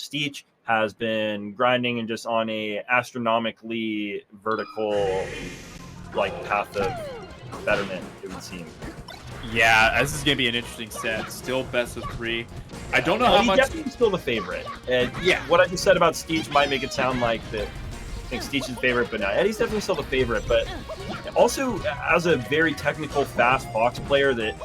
Steech has been grinding and just on a astronomically vertical path of betterment, it would seem. Yeah, this is gonna be an interesting set. Still best of 3. I don't know how much. Definitely still the favorite. And yeah, what I just said about Steech might make it sound like that. I think Steech's favorite, but no, Eddy's definitely still the favorite. But also, as a very technical, fast Fox player that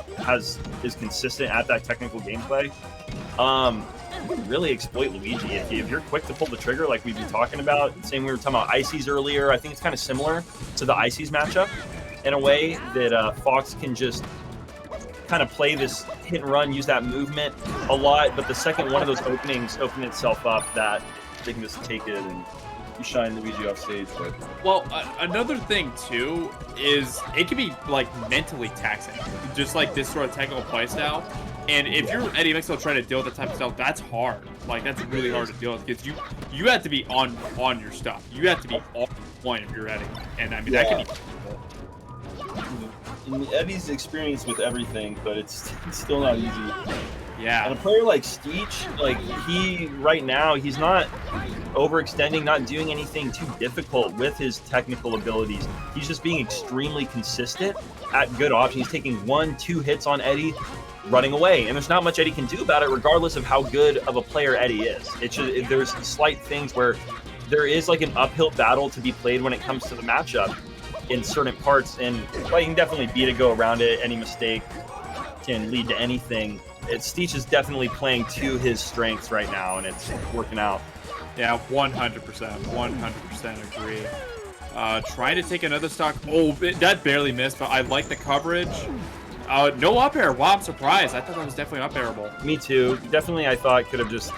is consistent at that technical gameplay, you can really exploit Luigi if you're quick to pull the trigger, like we've been talking about. Same we were talking about Ices earlier. I think it's kind of similar to the Ices matchup in a way that Fox can just kind of play this hit and run, use that movement a lot, but the second one of those openings open itself up, that they can just take it and you shine Luigi off stage. But well, another thing too is it can be like mentally taxing, just like this sort of technical play style. And if you're Eddy Mixel trying to deal with that type of stuff, that's hard. Like that's really hard to deal with because you have to be on your stuff. You have to be on point if you're Eddy, and I mean that can be. Eddy's experience with everything, but it's still not easy. Yeah. And a player like Steech, right now, he's not overextending, not doing anything too difficult with his technical abilities. He's just being extremely consistent at good options. He's taking 1-2 hits on Eddy, running away. And there's not much Eddy can do about it, regardless of how good of a player Eddy is. There's slight things where there is like an uphill battle to be played when it comes to the matchup in certain parts, and you can definitely beat it, go around it. Any mistake can lead to anything. Steech is definitely playing to his strengths right now, and it's working out. Yeah, 100% agree. Trying to take another stock. Oh, that barely missed, but I like the coverage. No up air. Wow, I'm surprised. I thought that was definitely up airable. Me too. Definitely, I thought could have just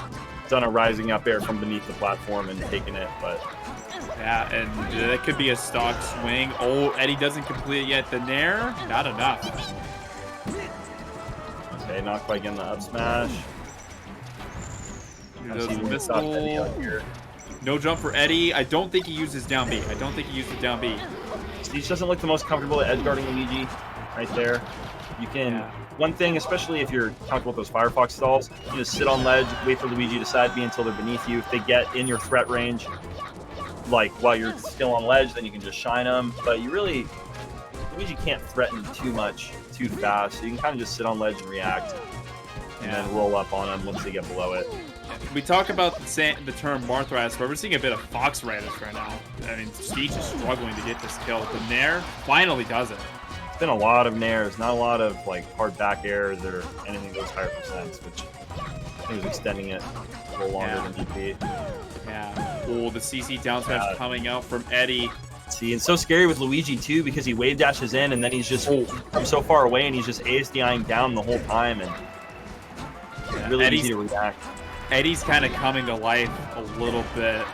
done a rising up air from beneath the platform and taken it, but. Yeah, and that could be a stock swing. Oh, Eddy doesn't complete it yet. The Nair, not enough. Okay, not quite getting the up smash. No jump for Eddy. I don't think he uses down B. Steech doesn't look the most comfortable at edge guarding Luigi right there. You can, one thing, especially if you're comfortable with those Firefox stalls, you just sit on ledge, wait for Luigi to side B until they're beneath you. If they get in your threat range, while you're still on ledge, then you can just shine them. But Luigi can't threaten too much too fast, so you can kind of just sit on ledge and react, and then roll up on them once they get below it. We talk about the term Marthras, but we're seeing a bit of Fox-ritis right now. I mean, Steech is struggling to get this kill. The Nair finally does it. It's been a lot of Nairs, not a lot of hard back airs or anything of those higher percents, which I think is extending it a little longer than DP. Yeah. Oh, the CC down smash coming out from Eddy. See, it's so scary with Luigi too because he wave dashes in and then he's just from so far away and he's just ASDIing down the whole time and really easy to react. Eddy's kind of coming to life a little bit.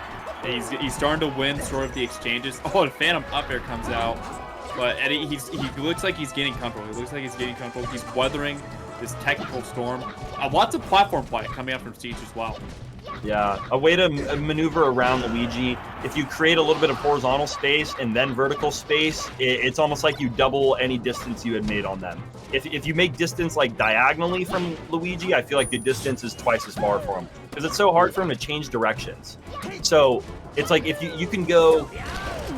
He's starting to win sort of the exchanges. Oh, and Phantom up air comes out. But Eddy, he looks like he's getting comfortable. He's weathering this technical storm. Lots of platform play coming up from Steech as well. Yeah, a way to maneuver around Luigi. If you create a little bit of horizontal space and then vertical space, it's almost like you double any distance you had made on them. If you make distance diagonally from Luigi, I feel like the distance is twice as far for him because it's so hard for him to change directions. So it's like if you can go,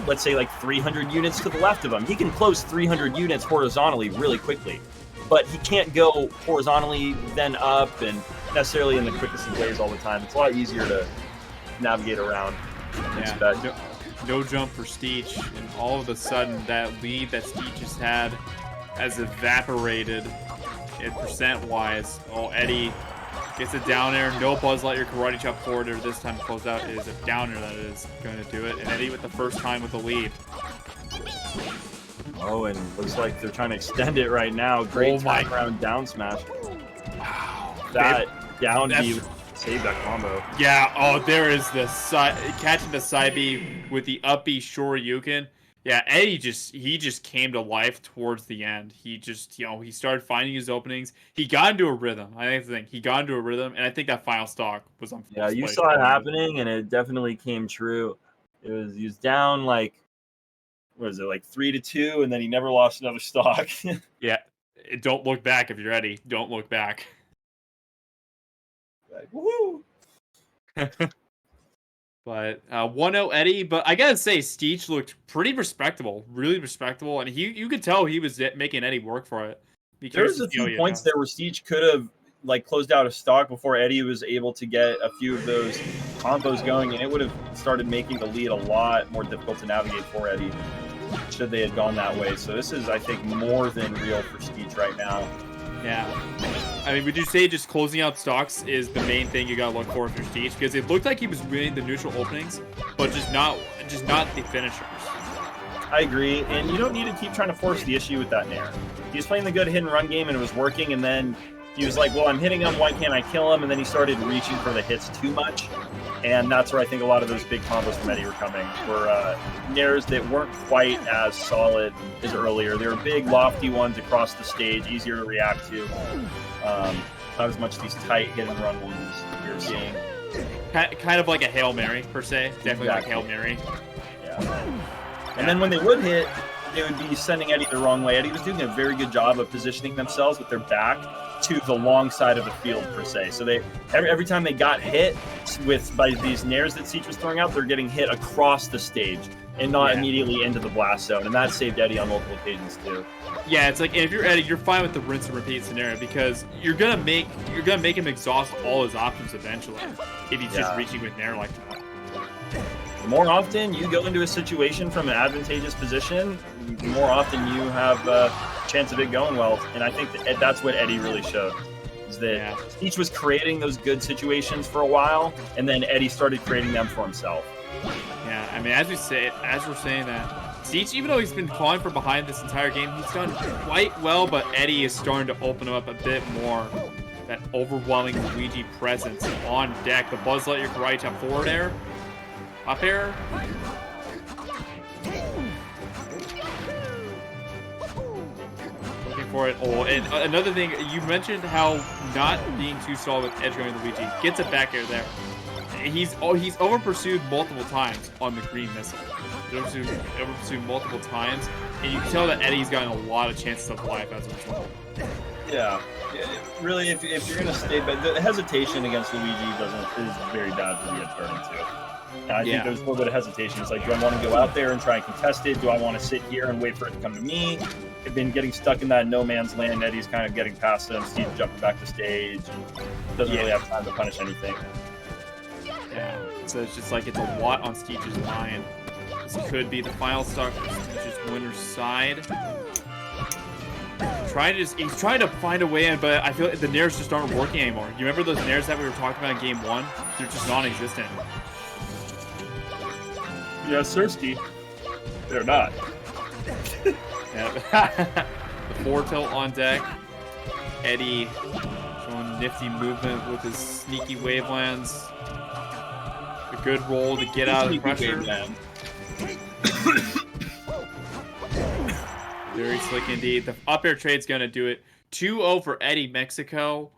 let's say 300 units to the left of him, he can close 300 units horizontally really quickly. But he can't go horizontally, then up, and necessarily in the quickest of ways all the time. It's a lot easier to navigate around. No jump for Steech, and all of a sudden that lead that Steech has evaporated in percent-wise. Oh, Eddy gets a down air. No Buzz Lightyear karate chop forward air this time to close out. It is a down air that is going to do it. And Eddy with the first time with the lead. Oh, and looks like they're trying to extend it right now. Great time around down smash. Wow. That down B saved that combo. Yeah, oh, there is the catching the side B with the up B Shoryuken. Yeah, Eddy just came to life towards the end. He just, he started finding his openings. He got into a rhythm. I think that's the thing. He got into a rhythm, and I think that final stock was on full you saw it happening, and it definitely came true. He was down what was it, 3-2, and then he never lost another stock. Yeah, don't look back if you're Eddy. Don't look back. Woohoo! But 1-0 Eddy. But I gotta say, Steech looked pretty respectable, really respectable, and you could tell he was making Eddy work for it. There was a few points there where Steech could have like closed out a stock before Eddy was able to get a few of those combos going, and it would have started making the lead a lot more difficult to navigate for Eddy should they have gone that way. So this is, I think, more than real for Steech right now. Yeah. I mean, would you say just closing out stocks is the main thing you gotta look for if you're Steech? Because it looked like he was winning the neutral openings, but just not the finishers. I agree, and you don't need to keep trying to force the issue with that Nair. He was playing the good hit and run game, and it was working, and then he was like, well, I'm hitting him, why can't I kill him? And then he started reaching for the hits too much, and that's where I think a lot of those big combos from Eddy were coming, were Nairs that weren't quite as solid as earlier. They were big, lofty ones across the stage, easier to react to. Not as much these tight hit and run ones you're seeing. Kind of like a Hail Mary, per se. Definitely like Hail Mary. Yeah. And then when they would hit, they would be sending Eddy the wrong way. Eddy was doing a very good job of positioning themselves with their back to the long side of the field, per se. So they every time they got hit by these Nairs that Steech was throwing out, they're getting hit across the stage and not immediately into the blast zone. And that saved Eddy on multiple occasions too. Yeah, it's like if you're Eddy, you're fine with the rinse and repeat scenario because you're gonna make him exhaust all his options eventually if he's just reaching with Nair like that. The more often you go into a situation from an advantageous position, the more often you have a chance of it going well. And I think that's what Eddy really showed, is that Steech was creating those good situations for a while, and then Eddy started creating them for himself. Yeah, I mean, as we're saying that, Steech, even though he's been clawing from behind this entire game, he's done quite well, but Eddy is starting to open him up a bit more. That overwhelming Luigi presence on deck. The Buzz Lightyear karate chop forward air. Up air. Looking for it. Oh, and another thing, you mentioned how not being too solid with edge going Luigi. Gets a back air there. He's over pursued multiple times on the green missile. Over pursued multiple times, and you can tell that Eddy's gotten a lot of chances of life as a result. Yeah. Really, if you're gonna stay, but the hesitation against Luigi is very bad for the edge guarding too. And I think there's a little bit of hesitation. It's like, do I want to go out there and try and contest it? Do I want to sit here and wait for it to come to me? I've been getting stuck in that no man's land. Eddy's kind of getting past him. Steve's jumping back to stage. Doesn't really have time to punish anything. Yeah, so it's just like it's a lot on Steech's mind. This could be the final stock for Steech's winner's side. He's trying to find a way in, but I feel like the Nairs just aren't working anymore. You remember those Nairs that we were talking about in Game 1? They're just non-existent. Yeah, Sirsky. They're not. The forward tilt on deck. Eddy showing nifty movement with his sneaky wavelands. A good roll to get out of the pressure. Very slick indeed. The up air trade's going to do it. 2-0 for Eddy Mexico.